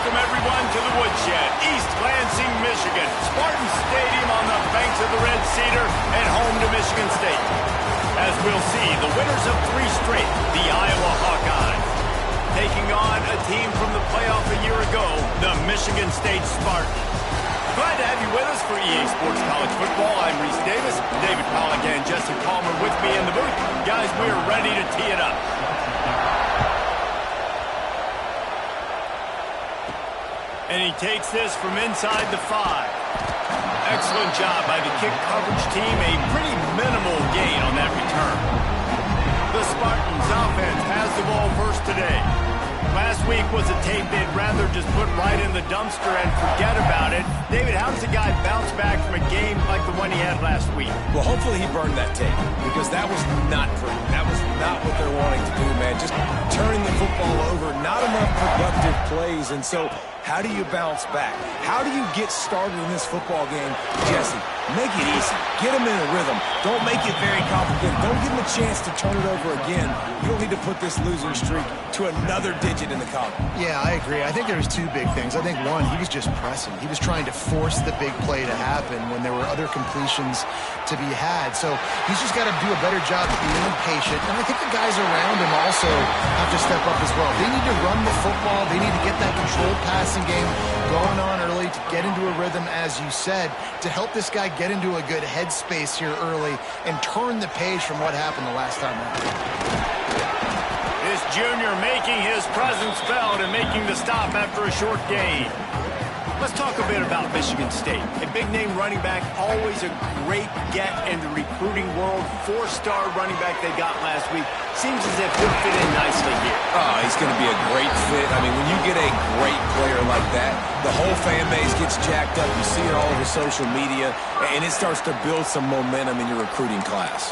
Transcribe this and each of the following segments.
Welcome, everyone, to the Woodshed, East Lansing, Michigan. Spartan Stadium on the banks of the Red Cedar and home to Michigan State. As we'll see, the winners of 3 straight, the Iowa Hawkeyes, taking on a team from the playoff a year ago, the Michigan State Spartans. Glad to have you with us for EA Sports College Football. I'm Reese Davis, David Pollack and Justin Palmer with me in the booth. Guys, we're ready to tee it up. And he takes this from inside the 5. Excellent job by the kick coverage team. A pretty minimal gain on that return. The Spartans offense has the ball first today. Last week was a tape they'd rather just put right in the dumpster and forget about it. David, how does a guy bounce back from a game like the one he had last week? Well, hopefully he burned that tape, because that was not pretty. That was not what they're wanting to do, man. Just turning the football over, not enough productive plays. And so how do you bounce back? How do you get started in this football game? Jesse, make it easy. Get him in a rhythm. Don't make it very complicated. Don't give him a chance to turn it over again. You don't need to put this losing streak to another digit in the column. Yeah, I agree. I think there was 2 big things. I think, one, he was just pressing. He was trying to force the big play to happen when there were other completions to be had. So he's just got to do a better job of being patient. And I think the guys around him also have to step up as well. They need to run the football. They need to get that controlled passing game going on early to get into a rhythm, as you said, to help this guy get into a good headspace here early and turn the page from what happened the last time out. This junior making his presence felt and making the stop after a short gain. Let's talk a bit about Michigan State. A big-name running back, always a great get in the recruiting world. 4-star running back they got last week. Seems as if he'll fit in nicely here. Oh, he's going to be a great fit. I mean, when you get a great player like that, the whole fan base gets jacked up. You see it all over social media, and it starts to build some momentum in your recruiting class.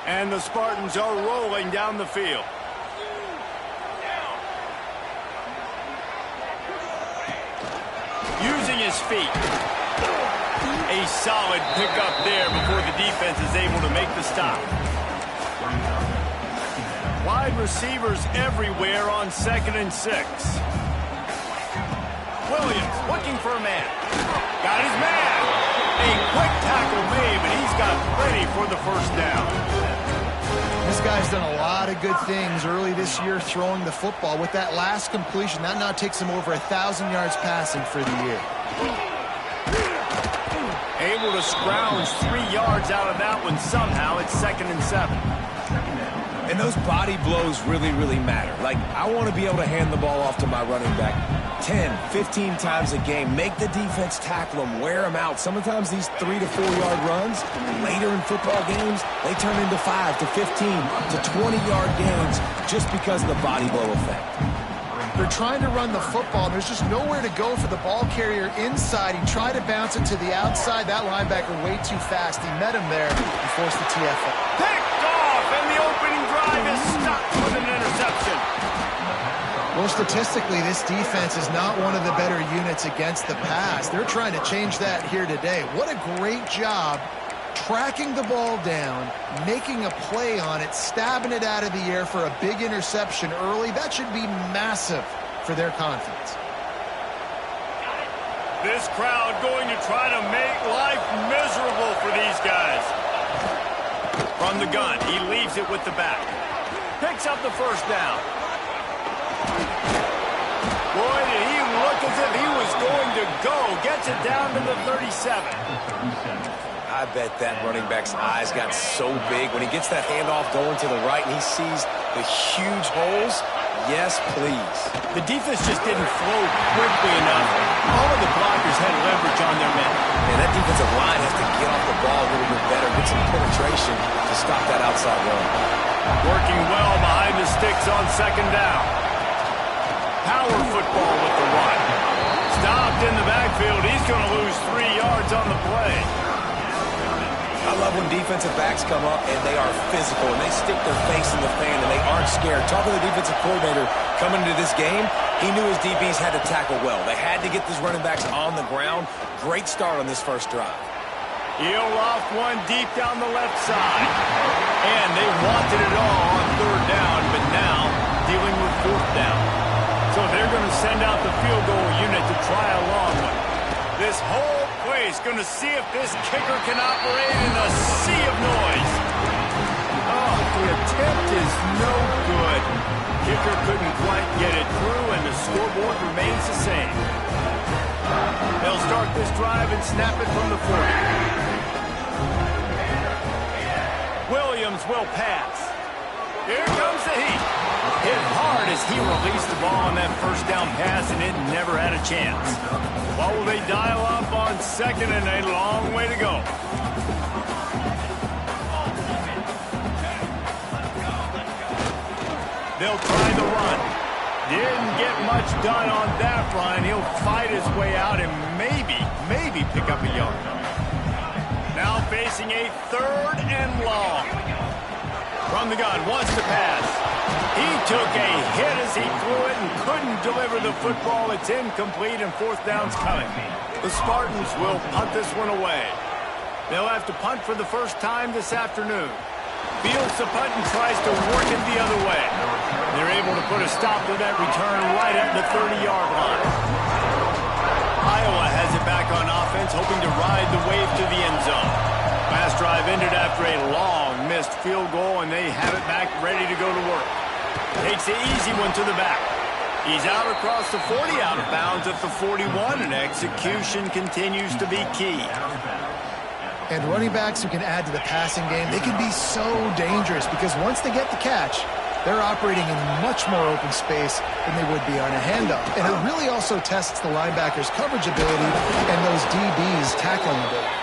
And the Spartans are rolling down the field. Using his feet. A solid pickup there before the defense is able to make the stop. Wide receivers everywhere on 2nd and 6. Williams looking for a man. Got his man. A quick tackle made, but he's got plenty for the first down. This guy's done a lot of good things early this year throwing the football. With that last completion, that now takes him over 1,000 yards passing for the year. Able to scrounge 3 yards out of that one somehow. It's 2nd and 7. And those body blows really, really matter. Like, I want to be able to hand the ball off to my running back 10, 15 times a game. Make the defense tackle them, wear them out. Sometimes these 3 to 4 yard runs, later in football games, they turn into 5 to 15 to 20 yard gains just because of the body blow effect. They're trying to run the football. There's just nowhere to go for the ball carrier inside. He tried to bounce it to the outside. That linebacker way too fast. He met him there and forced the TFL. Picked off, and the opening drive is stopped with an interception. Well, statistically, this defense is not one of the better units against the pass. They're trying to change that here today. What a great job tracking the ball down, making a play on it, stabbing it out of the air for a big interception early. That should be massive for their confidence. This crowd going to try to make life miserable for these guys. From the gun, he leaves it with the back. Picks up the first down. Boy, did he look as if he was going to go. Gets it down to the 37. I bet that running back's eyes got so big when he gets that handoff going to the right and he sees the huge holes. Yes, please. The defense just didn't flow quickly enough. All of the blockers had leverage on their men. And that defensive line has to get off the ball a little bit better, get some penetration to stop that outside run. Working well behind the sticks on 2nd down. Power football with the run. Stopped in the backfield. He's going to lose 3 yards on the play. I love when defensive backs come up and they are physical and they stick their face in the fan and they aren't scared. Talking to the defensive coordinator coming into this game, he knew his DBs had to tackle well. They had to get these running backs on the ground. Great start on this first drive. He'll off one deep down the left side. And they wanted it all on 3rd down, but now dealing with 4th send out the field goal unit to try a long one. This whole place going to see if this kicker can operate in a sea of noise. Oh, the attempt is no good. Kicker couldn't quite get it through, and the scoreboard remains the same. They'll start this drive and snap it from the 40. Williams will pass. Here comes the heat. Hit hard as he released the ball on that first down pass, and it never had a chance. What will they dial up on second and a long way to go? They'll try the run. Didn't get much done on that run. He'll fight his way out and maybe pick up a yard. Now facing a 3rd and long. From the gun, wants to pass. He took a hit as he threw it and couldn't deliver the football. It's incomplete and 4th down's coming. The Spartans will punt this one away. They'll have to punt for the first time this afternoon. Fields the punt and tries to work it the other way. They're able to put a stop to that return right at the 30-yard line. Iowa has it back on offense, hoping to ride the wave to the end zone. Last drive ended after a long missed field goal, and they have it back ready to go to work. Takes the easy one to the back. He's out across the 40, out of bounds at the 41, and execution continues to be key. And running backs who can add to the passing game, they can be so dangerous because once they get the catch, they're operating in much more open space than they would be on a handoff. And it really also tests the linebackers' coverage ability and those DBs' tackling ability.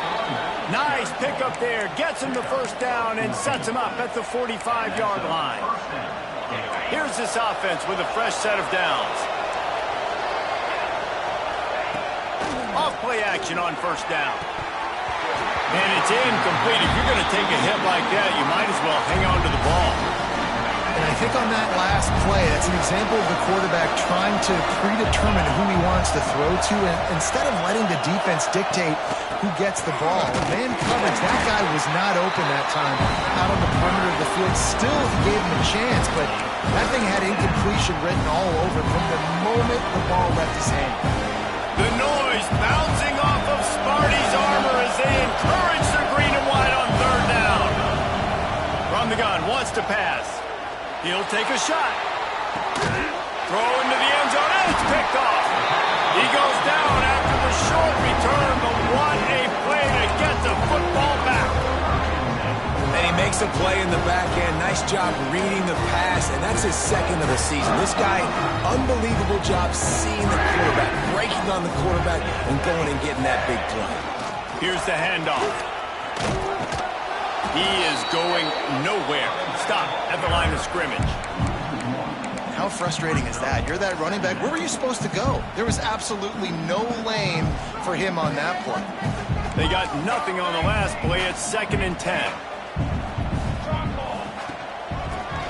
Nice pickup there. Gets him the first down and sets him up at the 45-yard line. Here's this offense with a fresh set of downs. Off play action on first down. And it's incomplete. If you're going to take a hit like that, you might as well hang on to the ball. And I think on that last play, that's an example of the quarterback trying to predetermine who he wants to throw to, and instead of letting the defense dictate who gets the ball. Man coverage, that guy was not open that time out on the perimeter of the field. Still, he gave him a chance, but that thing had incompletion written all over it from the moment the ball left his hand. The noise bouncing off of Sparty's armor as they encourage the green and white on 3rd down. From the gun, wants to pass. He'll take a shot. Throw into the end zone, and it's picked off. He goes down after the short return, but what a play to get the football back. And he makes a play in the back end. Nice job reading the pass, and that's his 2nd of the season. This guy, unbelievable job seeing the quarterback, breaking on the quarterback, and going and getting that big play. Here's the handoff. He is going nowhere. Stop at the line of scrimmage. How frustrating is that? You're that running back. Where were you supposed to go? There was absolutely no lane for him on that play. They got nothing on the last play. It's 2nd and 10.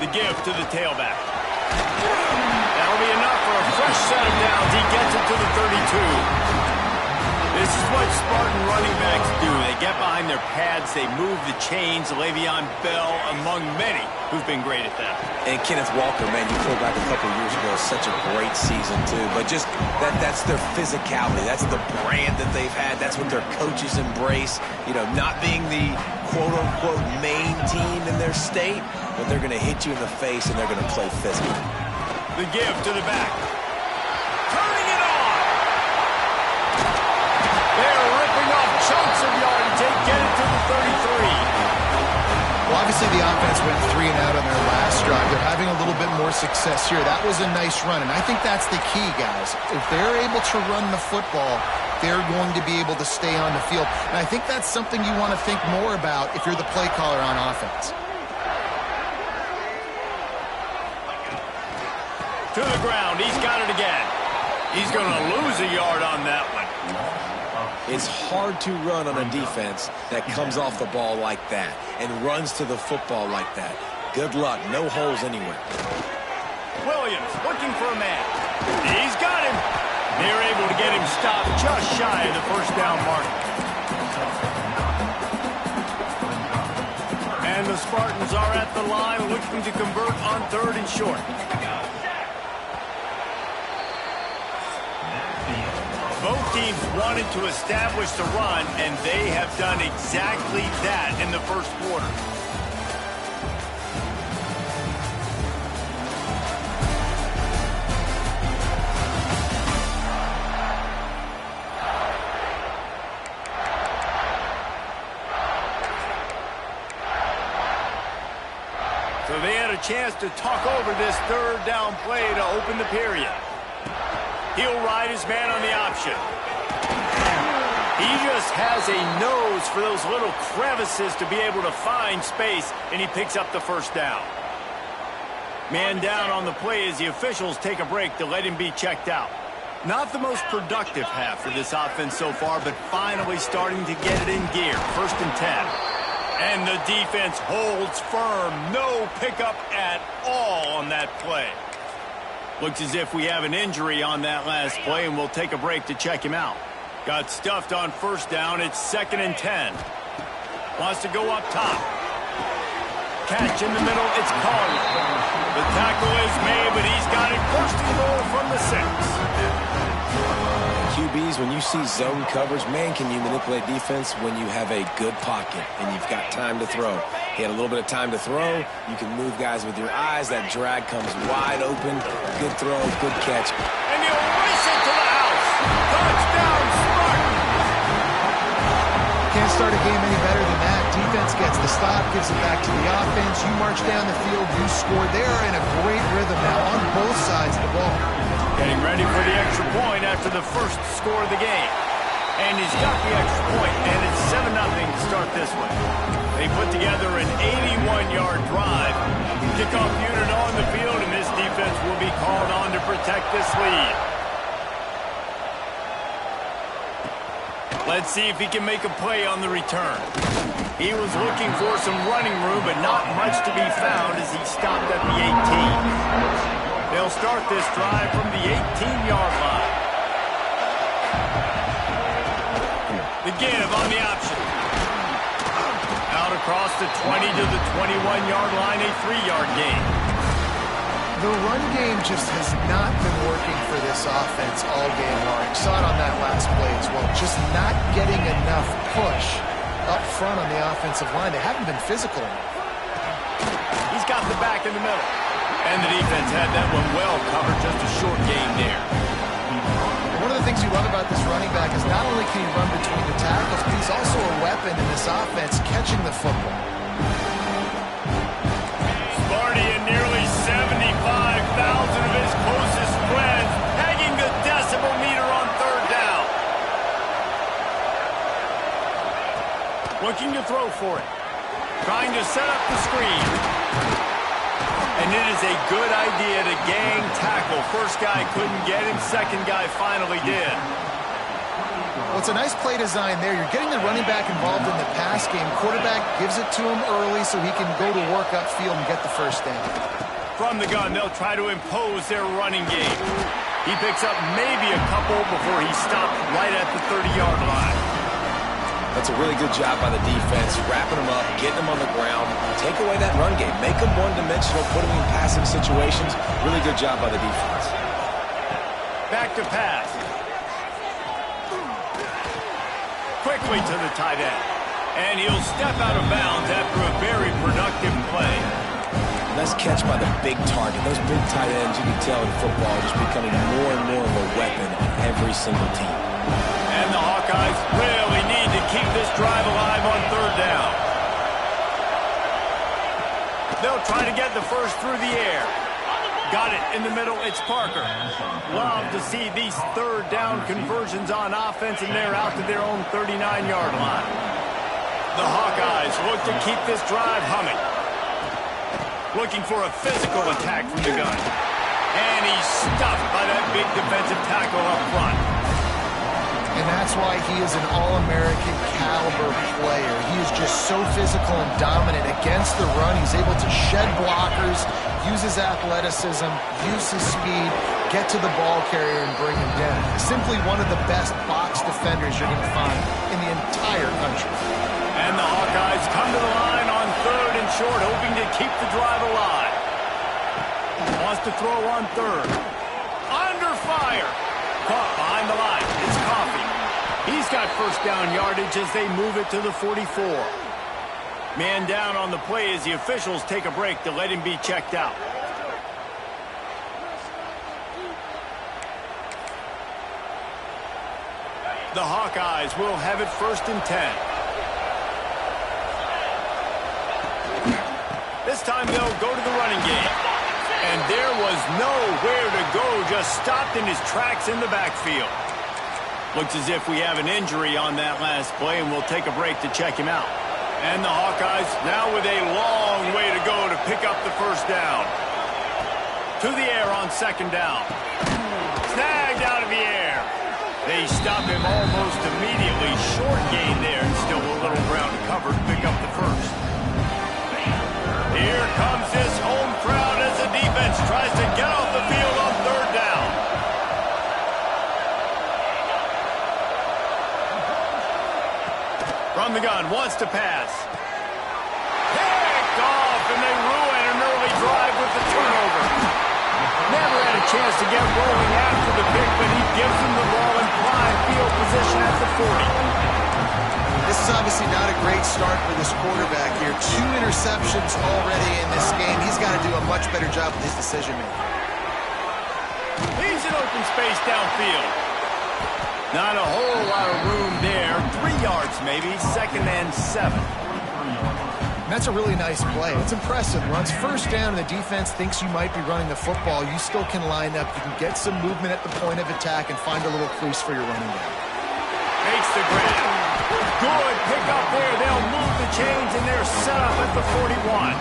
The give to the tailback. That'll be enough for a fresh set of downs. He gets it to the 32. This is what Spartan running backs do. They get behind their pads, they move the chains. Le'Veon Bell, among many, who've been great at that. And Kenneth Walker, man, you pull back a couple of years ago, such a great season, too. But just that's their physicality. That's the brand that they've had. That's what their coaches embrace. You know, not being the quote-unquote main team in their state, but they're going to hit you in the face and they're going to play physical. The give to the back. Turning it on. They're ripping off chunks of yardage. They get it to the 33. Well, obviously the offense went 3 and out on their last drive. They're having a little bit more success here. That was a nice run, and I think that's the key, guys. If they're able to run the football, they're going to be able to stay on the field. And I think that's something you want to think more about if you're the play caller on offense. To the ground. He's got it again. He's going to lose a yard on that one. It's hard to run on a defense that comes off the ball like that and runs to the football like that. Good luck. No holes anywhere. Williams looking for a man. He's got him. They're able to get him stopped just shy of the first down mark. And the Spartans are at the line looking to convert on 3rd and short. Both teams wanted to establish the run, and they have done exactly that in the first quarter. So they had a chance to talk over this third down play to open the period. He'll ride his man on the option. He just has a nose for those little crevices to be able to find space, and he picks up the first down. Man down on the play as the officials take a break to let him be checked out. Not the most productive half for this offense so far, but finally starting to get it in gear. 1st and 10. And the defense holds firm. No pickup at all on that play. Looks as if we have an injury on that last play, and we'll take a break to check him out. Got stuffed on 1st down. It's 2nd and 10. Wants to go up top. Catch in the middle. It's called. The tackle is made, but he's got it 1st and goal from the 6. QBs, when you see zone coverage, man, can you manipulate defense when you have a good pocket and you've got time to throw. He had a little bit of time to throw. You can move guys with your eyes. That drag comes wide open. Good throw, good catch. And he'll race it to the house. Touchdown, Spartans! Can't start a game any better than that. Defense gets the stop, gives it back to the offense. You march down the field, you score. They are in a great rhythm now on both sides of the ball. Getting ready for the extra point after the first score of the game. And he's got the extra point, and it's 7-0 to start this one. They put together an 81-yard drive. Kickoff unit on the field, and this defense will be called on to protect this lead. Let's see if he can make a play on the return. He was looking for some running room, but not much to be found as he stopped at the 18. They'll start this drive from the 18-yard line. The give on the option. Out across the 20 to the 21-yard line, a 3-yard gain. The run game just has not been working for this offense all game long. You saw it on that last play as well. Just not getting enough push up front on the offensive line. They haven't been physical enough. He's got the back in the middle. And the defense had that one well covered, just a short gain there. One of the things you love about this running back is not only can he run between the tackles, but he's also a weapon in this offense catching the football. Sparty and nearly 75,000 of his closest friends pegging the decibel meter on 3rd down. Looking to throw for it. Trying to set up the screen. And it is a good idea to gang tackle. First guy couldn't get him. Second guy finally did. Well, it's a nice play design there. You're getting the running back involved in the pass game. Quarterback gives it to him early so he can go to work upfield and get the 1st down. From the gun, they'll try to impose their running game. He picks up maybe a couple before he stopped right at the 30-yard line. That's a really good job by the defense, wrapping them up, getting them on the ground. Take away that run game. Make them one-dimensional, put them in passing situations. Really good job by the defense. Back to pass. Quickly to the tight end. And he'll step out of bounds after a very productive play. Nice catch by the big target. Those big tight ends, you can tell in football, are just becoming more and more of a weapon on every single team. And the Hawkeyes really need to keep this drive alive on 3rd down. They'll try to get the first through the air. Got it in the middle. It's Parker. Love to see these 3rd down conversions on offense, and they're out to their own 39-yard line. The Hawkeyes look to keep this drive humming. Looking for a physical attack from the gun. And he's stuffed by that big defensive tackle up front. And that's why he is an All-American caliber player. He is just so physical and dominant against the run. He's able to shed blockers, use his athleticism, use his speed, get to the ball carrier and bring him down. Simply one of the best box defenders you're going to find in the entire country. And the Hawkeyes come to the line on 3rd and short, hoping to keep the drive alive. Wants to throw on 3rd. Under fire. Caught behind the line. It's caught. He's got first down yardage as they move it to the 44. Man down on the play as the officials take a break to let him be checked out. The Hawkeyes will have it 1st and 10. This time they'll go to the running game. And there was nowhere to go, just stopped in his tracks in the backfield. Looks as if we have an injury on that last play, and we'll take a break to check him out. And the Hawkeyes now with a long way to go to pick up the first down. To the air on 2nd down. Snagged out of the air. They stop him almost immediately. Short gain there, and still a little ground covered. Pick up the first. Here comes this home crowd as the defense tries to get off the field on 3rd down. From the gun, wants to pass. Picked off, and they ruin an early drive with the turnover. Never had a chance to get rolling after the pick, but he gives them the ball in prime field position at the 40. This is obviously not a great start for this quarterback here. 2 interceptions already in this game. He's got to do a much better job with his decision-making. He's in open space downfield. Not a whole lot of room there. 3 yards maybe, 2nd and 7. That's a really nice play. It's impressive. Runs first down and the defense thinks you might be running the football. You still can line up. You can get some movement at the point of attack and find a little crease for your running game. Makes the grab. Good pick up there. They'll move the chains and they're set up at the 41.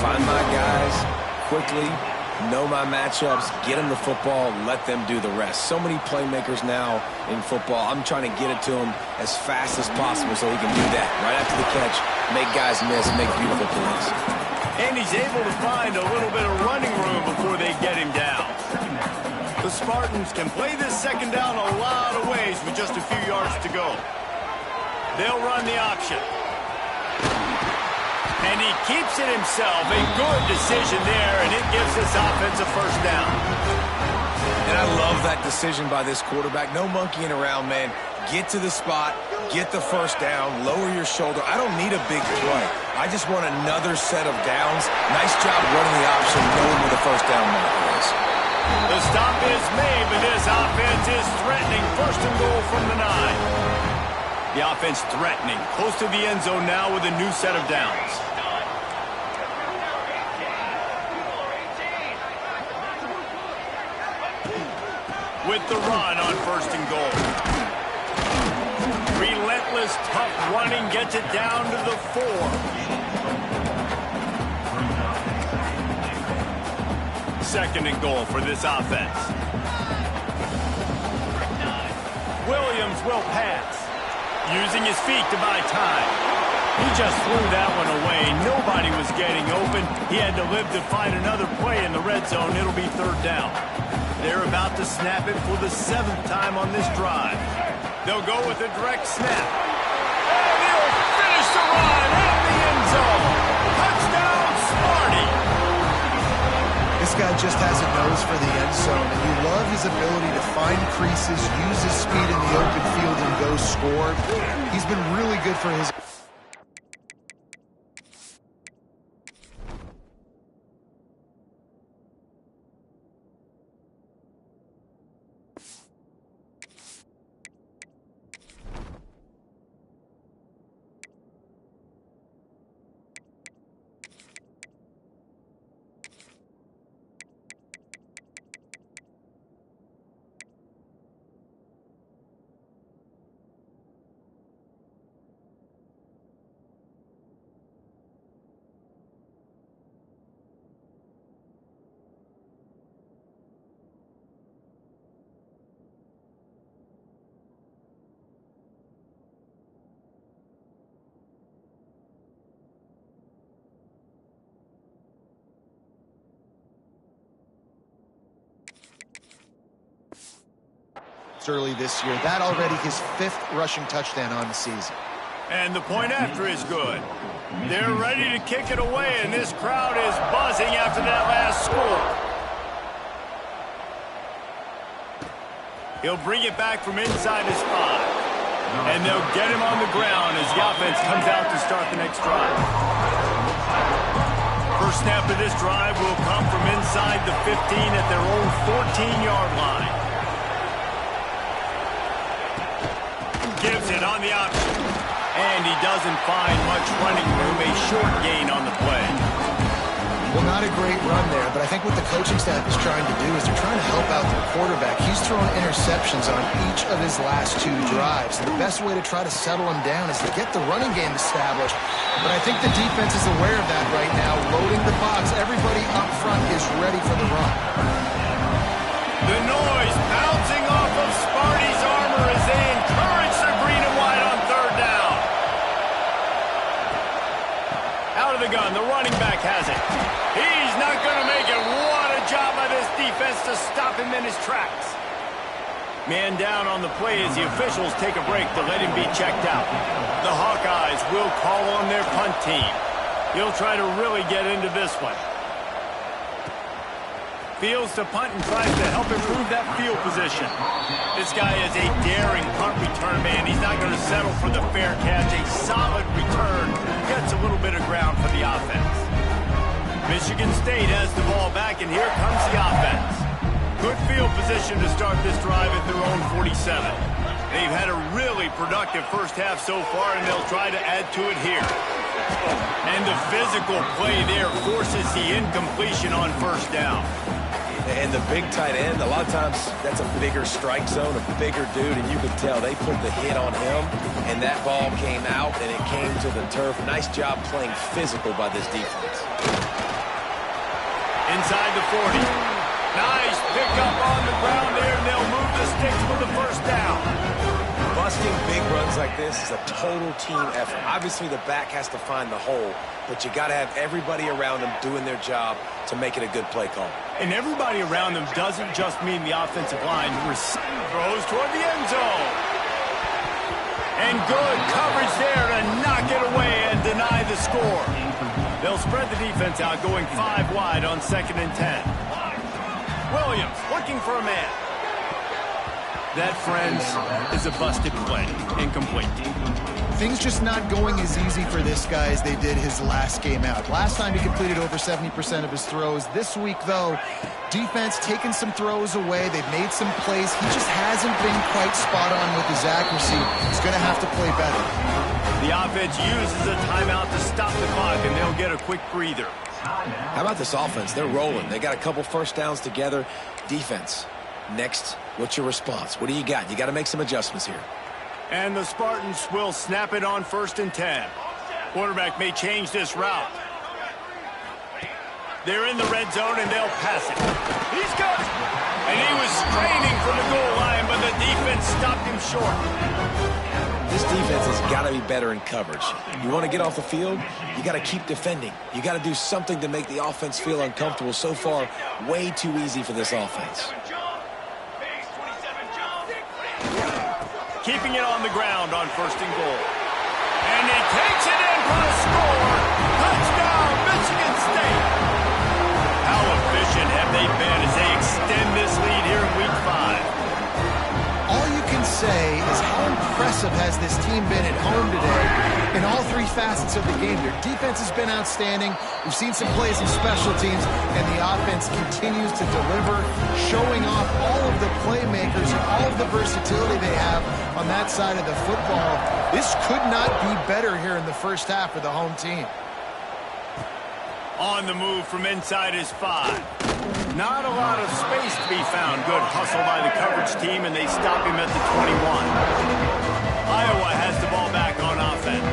Find my guys quickly. Know my matchups, get them the football, let them do the rest. So many playmakers now in football. I'm trying to get it to him as fast as possible so he can do that. Right after the catch, make guys miss, make beautiful plays. And he's able to find a little bit of running room before they get him down. The Spartans can play this 2nd down a lot of ways with just a few yards to go. They'll run the option. And he keeps it himself. A good decision there, and it gives this offense a 1st down. And I love that decision by this quarterback. No monkeying around, man. Get to the spot, get the 1st down, lower your shoulder. I don't need a big play. I just want another set of downs. Nice job running the option, knowing where the 1st down marker is. The stop is made, but this offense is threatening. 1st and goal from the 9. The offense threatening, close to the end zone now with a new set of downs. With the run on 1st and goal. Relentless, tough running gets it down to the 4. Second and goal for this offense. Williams will pass. Using his feet to buy time. He just threw that one away. Nobody was getting open. He had to live to find another play in the red zone. It'll be 3rd down. They're about to snap it for the 7th time on this drive. They'll go with a direct snap. And he'll finish the run at the end zone. Touchdown, Sparty. This guy just has a nose for the end zone, and you love his ability to find creases, use his speed in the open field, and go score. He's been really good for his... early this year. That already his 5th rushing touchdown on the season. And the point after is good. They're ready to kick it away, and this crowd is buzzing after that last score. He'll bring it back from inside his 5. And they'll get him on the ground as the offense comes out to start the next drive. First snap of this drive will come from inside the 15 at their own 14-yard line. Gives it on the option. And he doesn't find much running room. A short gain on the play. Well, not a great run there, but I think what the coaching staff is trying to do is they're trying to help out the quarterback. He's thrown interceptions on each of his last 2 drives. And the best way to try to settle him down is to get the running game established. But I think the defense is aware of that right now, loading the box. Everybody up front is ready for the run. The noise bouncing off of Sparty's armor as they encourage the green and white on 3rd down. Out of the gun, the running back has it. He's not going to make it. What a job by this defense to stop him in his tracks. Man down on the play as the officials take a break to let him be checked out. The Hawkeyes will call on their punt team. He'll try to really get into this one. Fields to punt and tries to help improve that field position. This guy is a daring punt return man. He's not going to settle for the fair catch. A solid return gets a little bit of ground for the offense. Michigan State has the ball back, and here comes the offense. Good field position to start this drive at their own 47. They've had a really productive first half so far, and they'll try to add to it here. And the physical play there forces the incompletion on 1st down. And the big tight end, a lot of times that's a bigger strike zone, a bigger dude, and you can tell they put the hit on him, and that ball came out, and it came to the turf. Nice job playing physical by this defense. Inside the 40. Nice pickup on the ground there, and they'll move the sticks for the 1st down. Busting big runs like this is a total team effort. Obviously, the back has to find the hole, but you got to have everybody around them doing their job to make it a good play call. And everybody around them doesn't just mean the offensive line. Throws toward the end zone. And good coverage there to knock it away and deny the score. They'll spread the defense out, going 5 wide on 2nd and 10. Williams looking for a man. That, friends, is a busted play. Incomplete. Things just not going as easy for this guy as they did his last game out. Last time he completed over 70% of his throws. This week, though, defense taking some throws away. They've made some plays. He just hasn't been quite spot on with his accuracy. He's going to have to play better. The offense uses a timeout to stop the clock, and they'll get a quick breather. How about this offense? They're rolling. They got a couple 1st downs together. Defense, next, what's your response? What do you got? You got to make some adjustments here. And the Spartans will snap it on 1st and 10. Quarterback may change this route. They're in the red zone, and they'll pass it. He's got it. And he was straining from the goal line, but the defense stopped him short. This defense has got to be better in coverage. You want to get off the field, you got to keep defending. You got to do something to make the offense feel uncomfortable. So far, way too easy for this offense. Keeping it on the ground on 1st and goal. And he takes it in for the score. Touchdown, Michigan State. How efficient have they been as they extend this lead here in Week 5? All you can say is how impressive has this team been at home today in all 3 facets of the game. Their defense has been outstanding. We've seen some plays in special teams, and the offense continues to deliver, showing off all of the playmakers and all of the versatility they have on that side of the football. This could not be better here in the first half for the home team. On the move from inside his 5. Not a lot of space to be found. Good hustle by the coverage team, and they stop him at the 21. Iowa has the ball back on offense.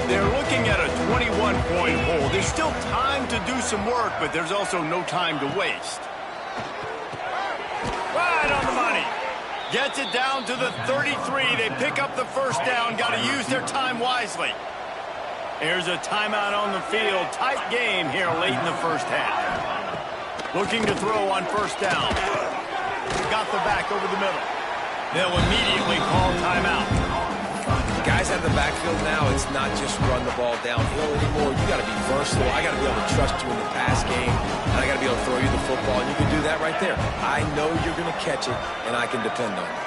They're looking at a 21-point hole. There's still time to do some work, but there's also no time to waste. Right on the money. Gets it down to the 33. They pick up the 1st down. Got to use their time wisely. Here's a timeout on the field. Tight game here late in the first half. Looking to throw on 1st down. Got the back over the middle. They'll immediately call timeout. Guys have of the backfield now, it's not just run the ball downhill anymore. You got to be versatile. I got to be able to trust you in the pass game, and I got to be able to throw you the football, and you can do that right there. I know you're going to catch it, and I can depend on it.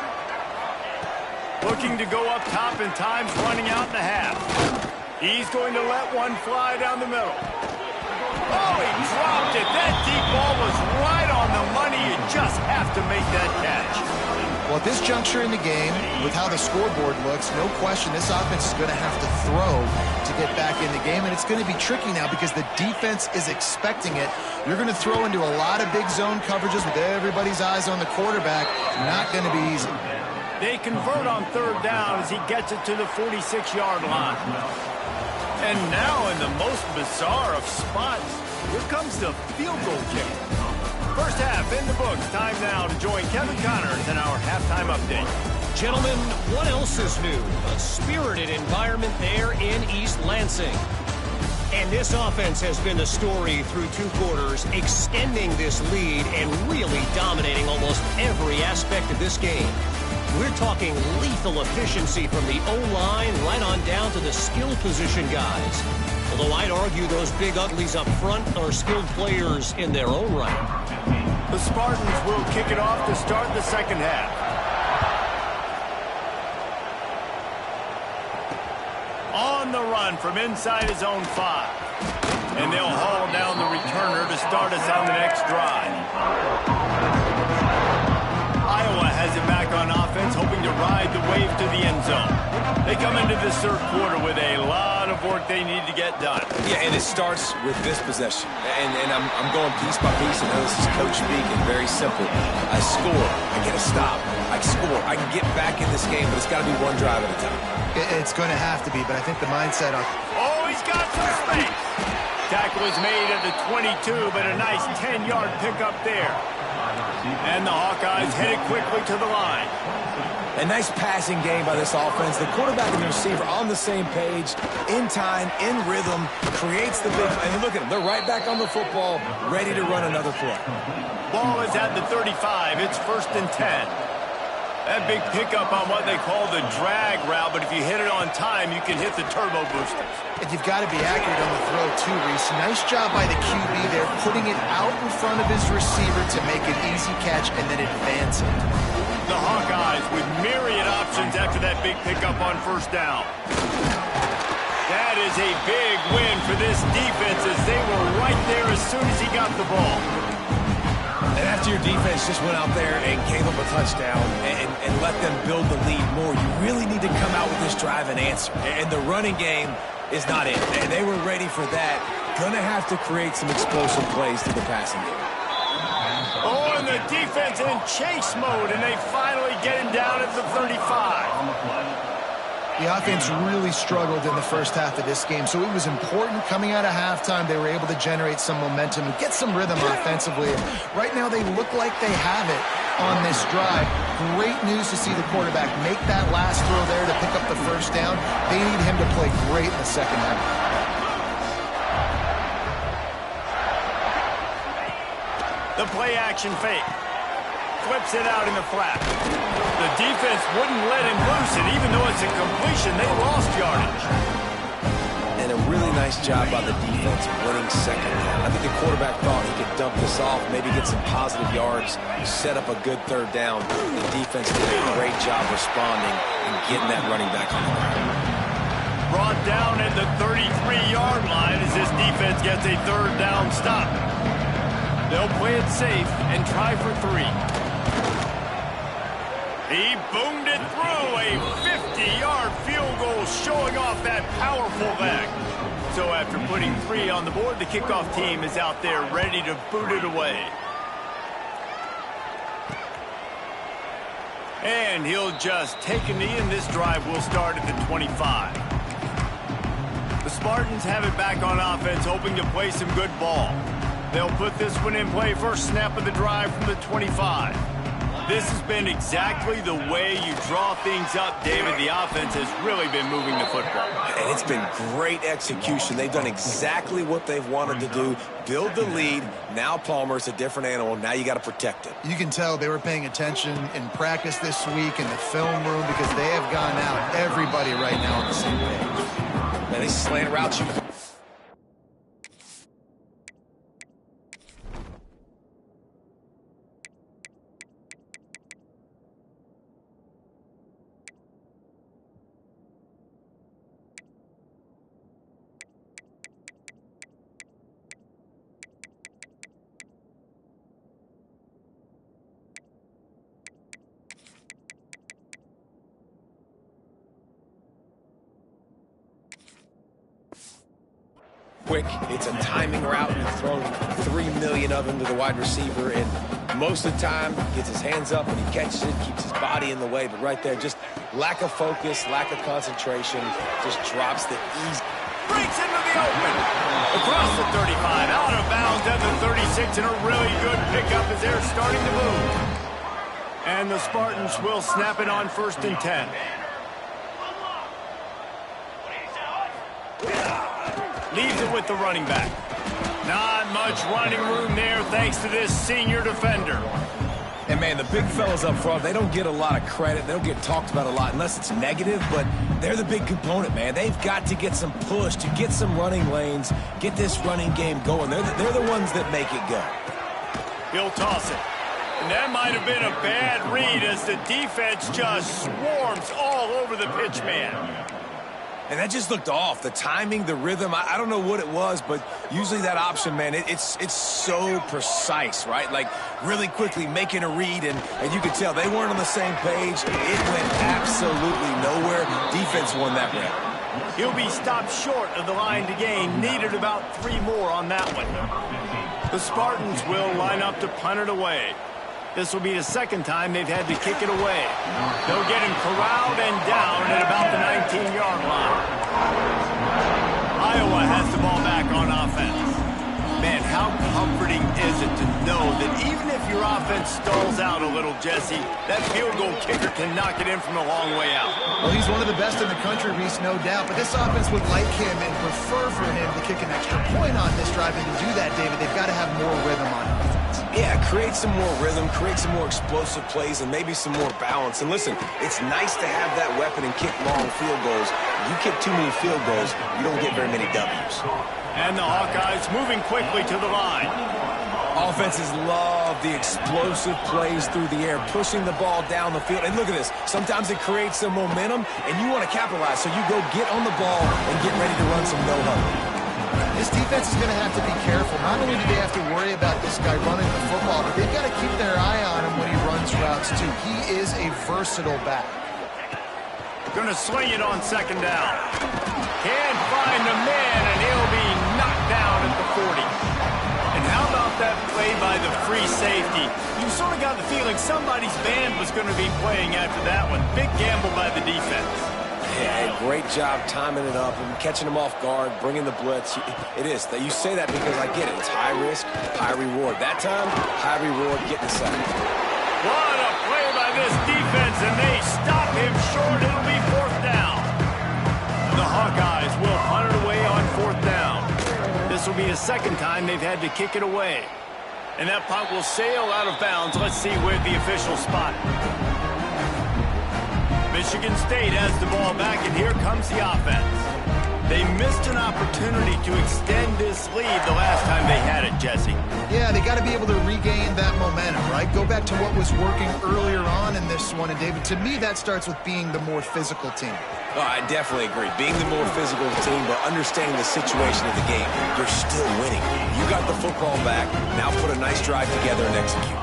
Looking to go up top, and time's running out in the half. He's going to let one fly down the middle. Oh, he dropped it. That deep ball was right on the money. You just have to make that catch. Well, at this juncture in the game, with how the scoreboard looks, no question this offense is going to have to throw to get back in the game, and it's going to be tricky now because the defense is expecting it. You're going to throw into a lot of big zone coverages with everybody's eyes on the quarterback. Not going to be easy. They convert on third down as he gets it to the 46-yard line. And now in the most bizarre of spots, here comes the field goal kick. First half in the books. Time now to join Kevin Connors in our halftime update. Gentlemen, what else is new? A spirited environment there in East Lansing. And this offense has been the story through 2 quarters, extending this lead and really dominating almost every aspect of this game. We're talking lethal efficiency from the O-line right on down to the skill position guys. Although I'd argue those big uglies up front are skilled players in their own right. The Spartans will kick it off to start the second half. On the run from inside his own 5. And they'll haul down the returner to start us on the next drive. Iowa has it back on offense, hoping to ride the wave to the end zone. They come into this third quarter with a lot of work they need to get done. Yeah, and it starts with this possession. And I'm going piece by piece. I know this is coach speaking, very simple. I score, I get a stop, I score. I can get back in this game, but it's got to be one drive at a time. It's going to have to be, but I think the mindset on... Oh, he's got some space. Tackle is made at the 22, but a nice 10-yard pickup there. And the Hawkeyes headed quickly to the line. A nice passing game by this offense. The quarterback and the receiver on the same page, in time, in rhythm, creates the big... And look at them. They're right back on the football, ready to run another play. Ball is at the 35. It's 1st and 10. That big pickup on what they call the drag route, but if you hit it on time, you can hit the turbo boosters. And you've got to be accurate on the throw, too, Reese. Nice job by the QB there, putting it out in front of his receiver to make an easy catch and then advance it. The Hawkeyes with myriad options after that big pickup on 1st down. That is a big win for this defense as they were right there as soon as he got the ball. And after your defense just went out there and gave them a touchdown and let them build the lead more, you really need to come out with this drive and answer. And the running game is not it. And they were ready for that. Going to have to create some explosive plays to the passing game. Oh, and the defense in chase mode, and they finally get him down at the 35. The offense really struggled in the first half of this game, so it was important coming out of halftime they were able to generate some momentum and get some rhythm offensively. Right now they look like they have it on this drive. Great news to see the quarterback make that last throw there to pick up the 1st down. They need him to play great in the second half. The play action fake. Flips it out in the flat. The defense wouldn't let him loose, and even though it's a completion, they lost yardage. And a really nice job by the defense winning second half. I think the quarterback thought he could dump this off, maybe get some positive yards, set up a good 3rd down. The defense did a great job responding and getting that running back on the ground. Brought down at the 33-yard line as this defense gets a 3rd down stop. They'll play it safe and try for 3. He boomed it through a 50-yard field goal, showing off that powerful leg. So after putting 3 on the board, the kickoff team is out there ready to boot it away. And he'll just take a knee, and this drive will start at the 25. The Spartans have it back on offense, hoping to play some good ball. They'll put this one in play, first snap of the drive from the 25. This has been exactly the way you draw things up, David. The offense has really been moving the football. And it's been great execution. They've done exactly what they've wanted to do. Build the lead. Now Palmer's a different animal. Now you got to protect it. You can tell they were paying attention in practice this week in the film room because they have gone out, everybody right now on the same page. Man, they slant routes you. Quick, it's a timing route. He's thrown 3 million of them to the wide receiver, and most of the time gets his hands up and he catches it, keeps his body in the way. But right there, just lack of focus, lack of concentration, just drops the easy. Breaks into the open. Across the 35, out of bounds at the 36, and a really good pickup as they're starting to move. And the Spartans will snap it on 1st and 10. Leaves it with the running back. Not much running room there thanks to this senior defender. And, man, the big fellas up front, they don't get a lot of credit. They don't get talked about a lot unless it's negative, but they're the big component, man. They've got to get some push, to get some running lanes, get this running game going. They're the ones that make it go. He'll toss it. And that might have been a bad read as the defense just swarms all over the pitch man. And that just looked off. The timing, the rhythm, I don't know what it was, but usually that option, man, it's so precise, right? Like, really quickly making a read, and you could tell they weren't on the same page. It went absolutely nowhere. Defense won that round. He'll be stopped short of the line to gain. Needed about 3 more on that one. The Spartans will line up to punt it away. This will be the 2nd time they've had to kick it away. They'll get him corralled and down at about the 19-yard line. Iowa has the ball back on offense. Man, how comforting is it to know that even if your offense stalls out a little, Jesse, that field goal kicker can knock it in from a long way out. Well, he's one of the best in the country, Reese, no doubt. But this offense would like him and prefer for him to kick an extra point on this drive. And to do that, David, they've got to have more rhythm on offense. Yeah, create some more rhythm, create some more explosive plays, and maybe some more balance. And listen, it's nice to have that weapon and kick long field goals. You kick too many field goals, you don't get very many W's. And the Hawkeyes moving quickly to the line. Offenses love the explosive plays through the air, pushing the ball down the field. And look at this. Sometimes it creates some momentum, and you want to capitalize. So you go get on the ball and get ready to run some no-huddle. This defense is going to have to be careful. Not only do they have to worry about this guy running the football, but they've got to keep their eye on him when he runs routes, too. He is a versatile back. Going to swing it on 2nd down. Can't find the man, and he'll be knocked down at the 40. And how about that play by the free safety? You sort of got the feeling somebody's band was going to be playing after that one. Big gamble by the defense. Yeah, great job timing it up and catching them off guard, bringing the blitz. It is. You say that because I get it. It's high risk, high reward. That time, high reward, getting the sack. What a play by this defense, and they stop him short. It'll be 4th down. The Hawkeyes will punt it away on 4th down. This will be the 2nd time they've had to kick it away. And that punt will sail out of bounds. Let's see where the official spot. Michigan State has the ball back, and here comes the offense. They missed an opportunity to extend this lead the last time they had it, Jesse. Yeah, they got to be able to regain that momentum, right? Go back to what was working earlier on in this one. And, David, to me, that starts with being the more physical team. Oh, I definitely agree. Being the more physical team, but understanding the situation of the game. You're still winning. You got the football back. Now put a nice drive together and execute.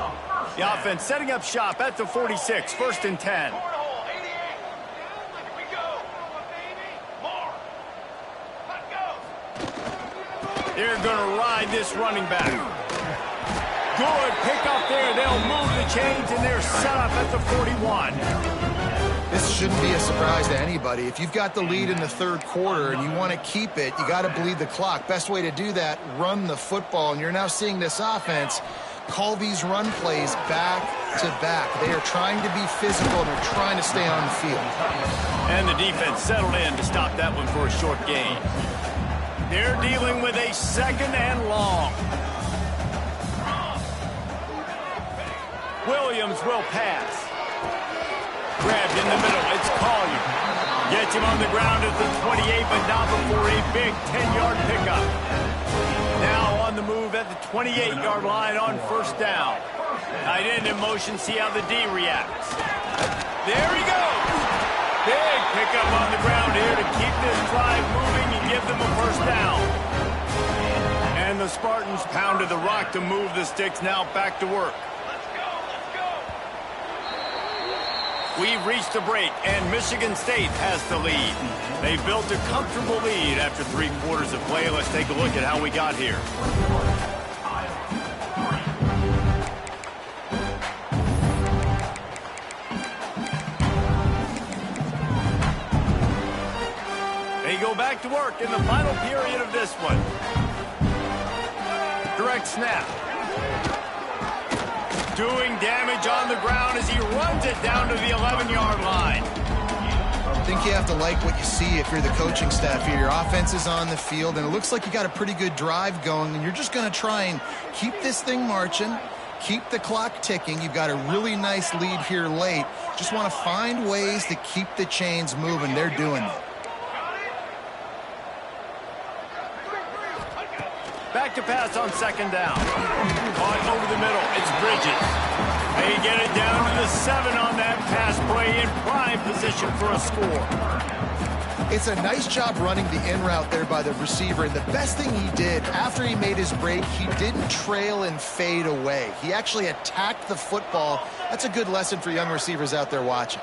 The offense setting up shop at the 46, 1st and 10. They're going to ride this running back. Good pick up there. They'll move the chains, and they're set up at the 41. This shouldn't be a surprise to anybody. If you've got the lead in the 3rd quarter and you want to keep it, you got to bleed the clock. Best way to do that, run the football. And you're now seeing this offense call these run plays back to back. They are trying to be physical, and they're trying to stay on the field. And the defense settled in to stop that one for a short gain. They're dealing with a 2nd and long. Williams will pass. Grabbed in the middle. It's Collage. Gets him on the ground at the 28, but not before a big 10-yard pickup. Now on the move at the 28-yard line on 1st down. Tight end in motion. See how the D reacts. There he goes. Big pickup on the ground here to keep this drive moving and give them a 1st down. And the Spartans pounded the rock to move the sticks. Now back to work. We've reached a break, and Michigan State has the lead. They built a comfortable lead after 3 quarters of play. Let's take a look at how we got here. They go back to work in the final period of this one. Direct snap. Doing damage on the ground as he runs it down to the 11-yard line. I think you have to like what you see if you're the coaching staff here. Your offense is on the field, and it looks like you got a pretty good drive going, and you're just going to try and keep this thing marching, keep the clock ticking. You've got a really nice lead here late. Just want to find ways to keep the chains moving. They're doing it. Back to pass on 2nd down. Caught over the middle. It's Bridges. They get it down to the 7 on that pass play in prime position for a score. It's a nice job running the in route there by the receiver. And the best thing he did after he made his break, he didn't trail and fade away. He actually attacked the football. That's a good lesson for young receivers out there watching.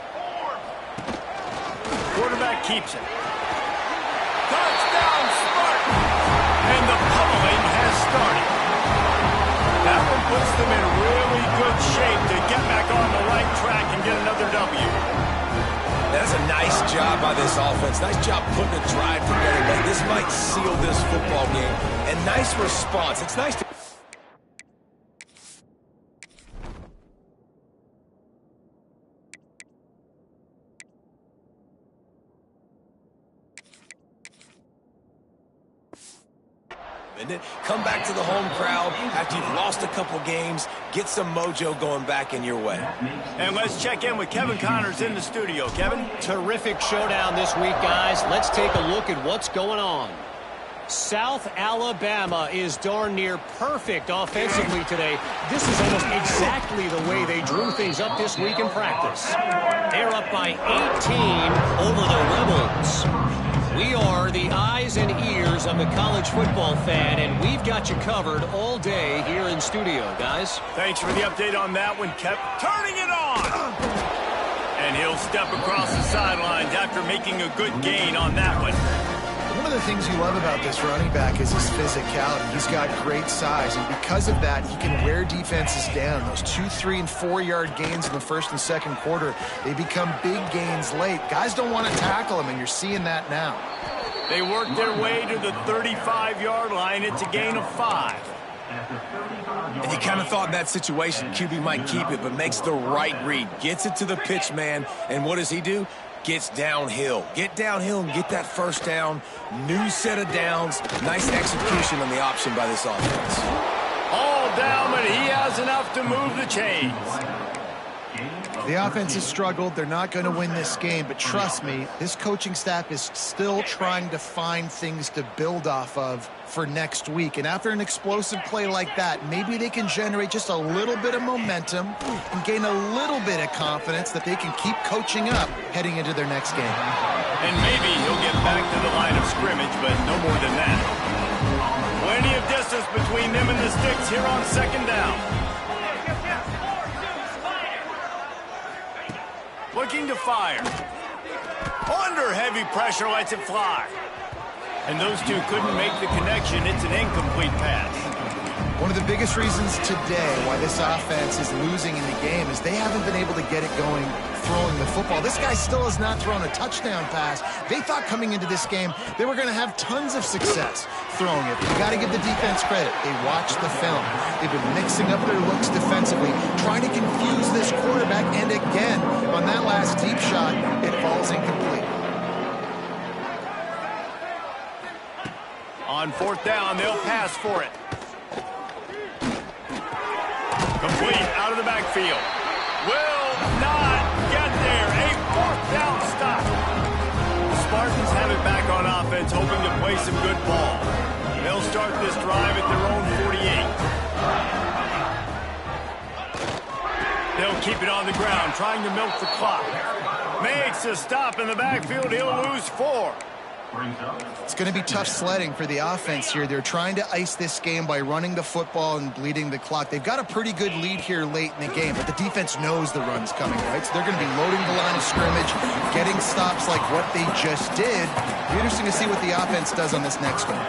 Quarterback keeps it. Touchdown, Spartans! And the pummeling has started. That one puts them in really good shape to get back on the right track and get another W. That's a nice job by this offense. Nice job putting a drive together. Man, this might seal this football game. And nice response. It's nice to... Come back to the home crowd after you've lost a couple games. Get some mojo going back in your way. And let's check in with Kevin Connors in the studio. Kevin? Terrific showdown this week, guys. Let's take a look at what's going on. South Alabama is darn near perfect offensively today. This is almost exactly the way they drew things up this week in practice. They're up by 18 over the Rebels. We are the eyes and ears of the college football fan, and we've got you covered all day here in studio, guys. Thanks for the update on that one, Kev. Turning it on! And he'll step across the sidelines after making a good gain on that one. One of the things you love about this running back is his physicality. He's got great size, and because of that, he can wear defenses down. Those 2, 3, and 4-yard gains in the 1st and 2nd quarter, they become big gains late. Guys don't want to tackle him, and you're seeing that now. They work their way to the 35-yard line. It's a gain of 5. And you kind of thought in that situation QB might keep it, but makes the right read. Gets it to the pitch man, and what does he do? Gets downhill. Get downhill and get that 1st down. New set of downs. Nice execution on the option by this offense. All down, but he has enough to move the chains. The offense has struggled. They're not going to win this game, but trust me, this coaching staff is still trying to find things to build off of for next week. And after an explosive play like that, maybe they can generate just a little bit of momentum and gain a little bit of confidence that they can keep coaching up heading into their next game. And maybe he'll get back to the line of scrimmage, but no more than that. Plenty of distance between them and the sticks here on 2nd down. Looking to fire. Under heavy pressure, lets it fly. And those two couldn't make the connection. It's an incomplete pass. One of the biggest reasons today why this offense is losing in the game is they haven't been able to get it going throwing the football. This guy still has not thrown a touchdown pass. They thought coming into this game they were going to have tons of success throwing it. But you got to give the defense credit. They watched the film. They've been mixing up their looks defensively, trying to confuse this quarterback, and again, on that last deep shot, it falls incomplete. On fourth down, they'll pass for it. Complete out of the backfield. Will not get there. A fourth down stop. The Spartans have it back on offense, hoping to play some good ball. They'll start this drive at their own 48. They'll keep it on the ground, trying to milk the clock. Makes a stop in the backfield. He'll lose 4. It's going to be tough sledding for the offense here. They're trying to ice this game by running the football and bleeding the clock. They've got a pretty good lead here late in the game, but the defense knows the run's coming, right? So they're going to be loading the line of scrimmage, getting stops like what they just did. It'll be interesting to see what the offense does on this next one.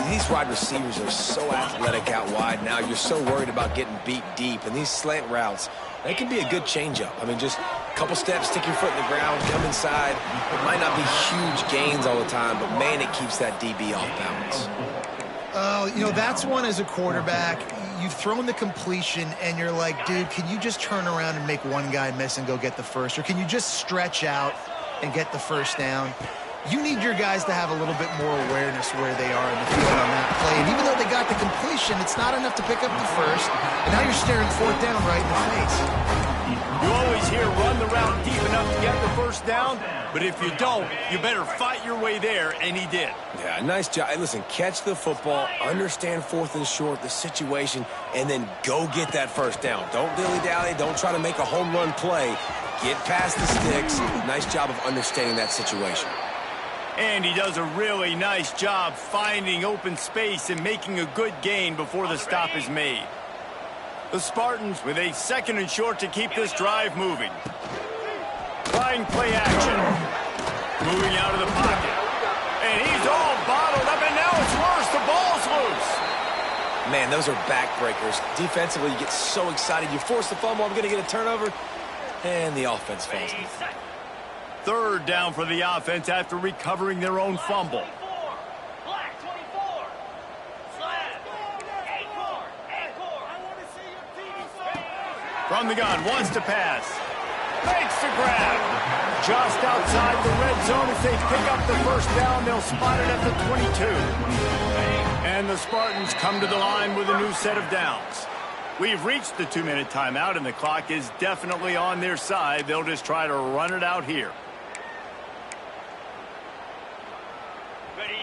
These wide receivers are so athletic out wide now. You're so worried about getting beat deep. And these slant routes, they can be a good changeup. I mean, just a couple steps, stick your foot in the ground, come inside. It might not be huge gains all the time, but, man, it keeps that DB off balance. Oh, you know, that's one as a quarterback. You've thrown the completion, and you're like, dude, can you just turn around and make one guy miss and go get the first? Or can you just stretch out and get the first down? You need your guys to have a little bit more awareness where they are in the field on that play. And even though they got the completion, it's not enough to pick up the first. And now you're staring fourth down right in the face. You always hear run the route deep enough to get the first down, but if you don't, you better fight your way there, and he did. Yeah, nice job. Hey, listen, catch the football, understand fourth and short, the situation, and then go get that first down. Don't dilly-dally. Don't try to make a home run play. Get past the sticks. Nice job of understanding that situation. And he does a really nice job finding open space and making a good gain before the stop is made. The Spartans with a second and short to keep this drive moving. Trying play action. Moving out of the pocket. And he's all bottled up, and now it's worse. The ball's loose. Man, those are backbreakers. Defensively, you get so excited. You force the fumble, I'm going to get a turnover, and the offense falls. Third down for the offense after recovering their own fumble. From the gun, wants to pass. Makes the grab. Just outside the red zone. If they pick up the first down, they'll spot it at the 22. And the Spartans come to the line with a new set of downs. We've reached the 2-minute timeout, and the clock is definitely on their side. They'll just try to run it out here.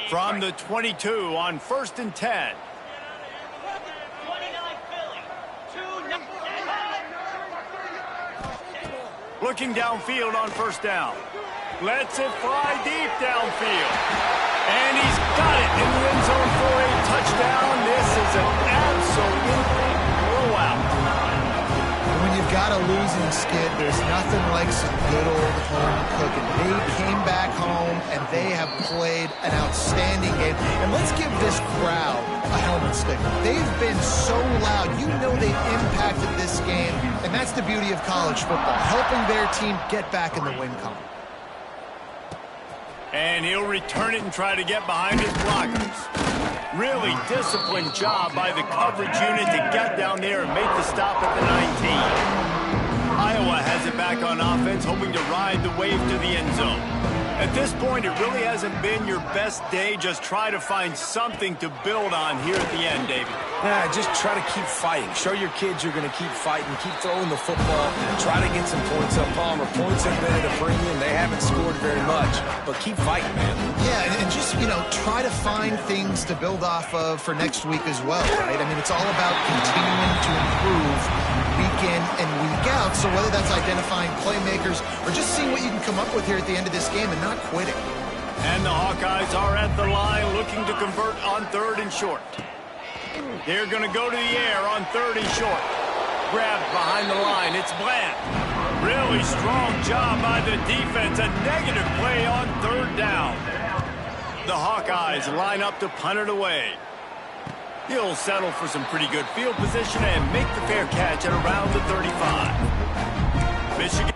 From the 22 on 1st and 10. Looking downfield on first down. Lets it fly deep downfield. And he's got it in the end zone for a touchdown. This is an absolute blowout. When you've got a losing skid, there's nothing like some good old home cooking. They came back home, and they have played an outstanding game. And let's give this crowd a helmet sticker. They've been so loud. You know they've impacted this game, and that's the beauty of college football, helping their team get back in the win column. And he'll return it and try to get behind his blockers. Really disciplined job by the coverage unit to get down there and make the stop at the 19. Iowa has it back on offense, hoping to ride the wave to the end zone. At this point, it really hasn't been your best day. Just try to find something to build on here at the end, David. Yeah, just try to keep fighting. Show your kids you're going to keep fighting, keep throwing the football, try to get some points up. Palmer, points have been at a premium. They haven't scored very much, but keep fighting, man. Yeah, and just, you know, try to find things to build off of for next week as well, right? I mean, it's all about continuing to improve week in and week out. So whether that's identifying playmakers or just seeing what you can come up with here at the end of this game and not quitting. And the Hawkeyes are at the line looking to convert on 3rd and short. They're going to go to the air on 3rd and short. Grabbed behind the line. It's Bland. Really strong job by the defense. A negative play on 3rd down. The Hawkeyes line up to punt it away. He'll settle for some pretty good field position and make the fair catch at around the 35. Michigan.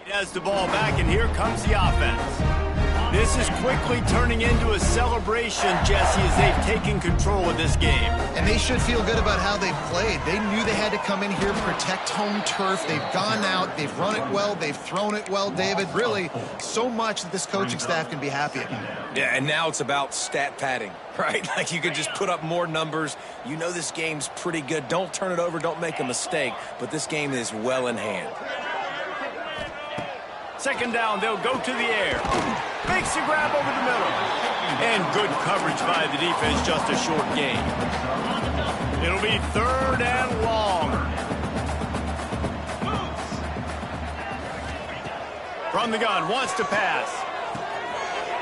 He has the ball back, and here comes the offense. This is quickly turning into a celebration, Jesse, as they've taken control of this game. And they should feel good about how they've played. They knew they had to come in here, protect home turf. They've gone out, they've run it well, they've thrown it well, David. Really, so much that this coaching staff can be happy about. Yeah, and now it's about stat padding, right? Like you could just put up more numbers. You know this game's pretty good. Don't turn it over, don't make a mistake, but this game is well in hand. Second down, they'll go to the air. Makes the grab over the middle. And good coverage by the defense, just a short gain. It'll be third and long. From the gun, wants to pass.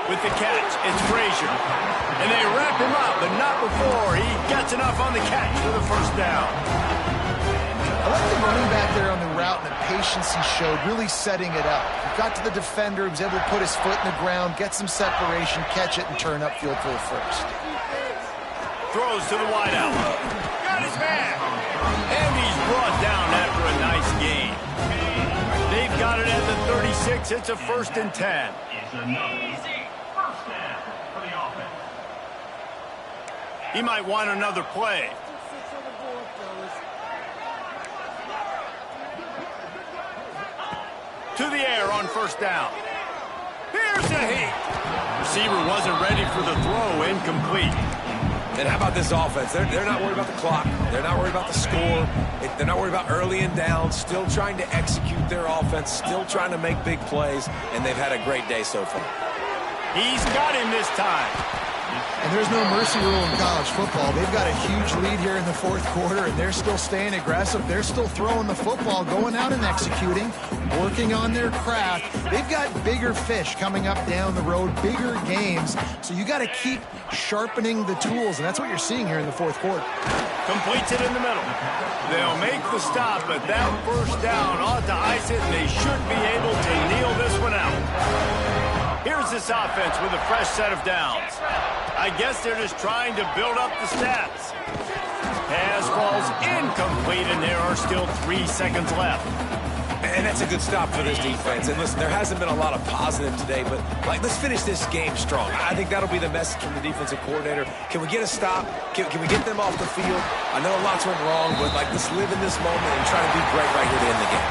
With the catch, it's Frazier. And they wrap him up, but not before he gets enough on the catch for the first down. I like the running back there on the route and the patience he showed, really setting it up. He got to the defender, he was able to put his foot in the ground, get some separation, catch it, and turn upfield for the first. Throws to the wideout. Got his man. And he's brought down after a nice gain. They've got it at the 36. It's a 1st and 10. He might want another play. To the air on first down. Here's a hit. Receiver wasn't ready for the throw, incomplete. And how about this offense? They're not worried about the clock. They're not worried about the score. They're not worried about early and down. Still trying to execute their offense. Still trying to make big plays. And they've had a great day so far. He's got him this time. And there's no mercy rule in college football. They've got a huge lead here in the fourth quarter, and they're still staying aggressive. They're still throwing the football, going out and executing, working on their craft. They've got bigger fish coming up down the road, bigger games. So you got to keep sharpening the tools, and that's what you're seeing here in the fourth quarter. Completes it in the middle. They'll make the stop, but that first down ought to ice it, and they should be able to kneel this one out. Here's this offense with a fresh set of downs. I guess they're just trying to build up the stats. Pass falls incomplete, and there are still 3 seconds left. And that's a good stop for this defense. And listen, there hasn't been a lot of positive today, but let's finish this game strong. I think that'll be the message from the defensive coordinator. Can we get a stop? Can we get them off the field? I know lots went wrong, but let's live in this moment and try to be great right here to end the game.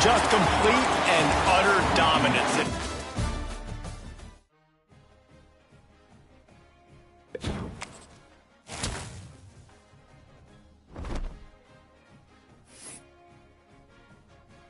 Just complete and utter dominance.